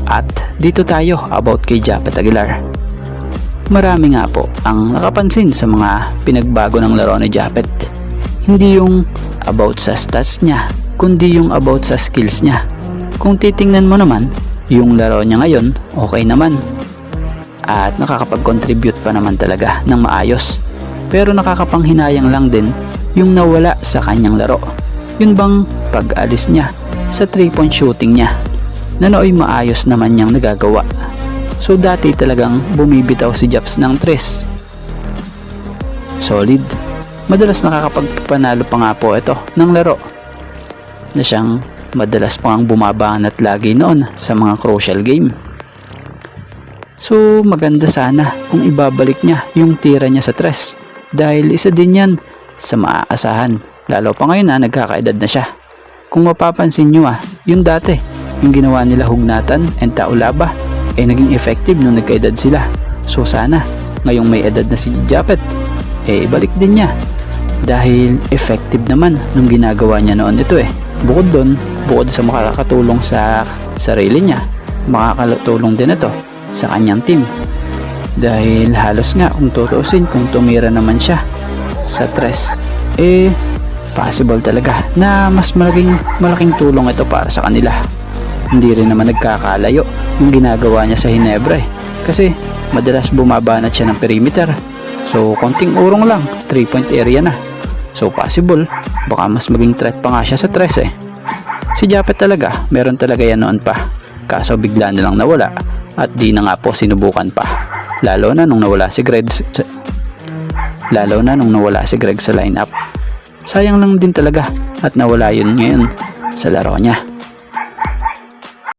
At dito tayo about kay Japet Aguilar. Marami nga po ang nakapansin sa mga pinagbago ng laro ni Japet. Hindi yung about sa stats niya, kundi yung about sa skills niya. Kung titingnan mo naman, yung laro niya ngayon, okay naman. At nakakapag-contribute pa naman talaga ng maayos. Pero nakakapanghinayang lang din yung nawala sa kanyang laro. Yun bang pag-alis niya sa 3-point shooting niya na nooy maayos naman niyang nagagawa. So dati talagang bumibitaw si Japs ng 3. Solid. Madalas nakakapagpanalo pa nga po ito ng laro na siyang madalas pang bumabanat lagi noon sa mga crucial game. So maganda sana kung ibabalik niya yung tira niya sa 3 dahil isa din yan sa maaasahan, lalo pa ngayon na nagkakaedad na siya. Kung mapapansin nyo yung dati, yung ginawa nila Hugnatan and Taulaba ay naging effective nung nagkaedad sila. So sana ngayong may edad na si Japet ibalik din niya dahil effective naman nung ginagawa niya noon ito Bukod doon, bukod sa makakatulong sa sarili niya, makakatulong din ito sa kanyang team. Dahil halos nga kung tutuusin, kung tumira naman siya sa 3, possible talaga na mas malaking tulong ito para sa kanila. Hindi rin naman nagkakalayo yung ginagawa niya sa Hinebra kasi madalas bumabanat siya ng perimeter. So konting urong lang, 3-point area na. So possible, baka mas maging threat pa nga siya sa 3 Si Japet talaga, meron talaga yan noon pa. Kaso bigla na lang nawala at di na nga po sinubukan pa. Lalo na nung nawala si Greg sa lineup. Sayang lang din talaga at nawala yun ngayon sa laro niya.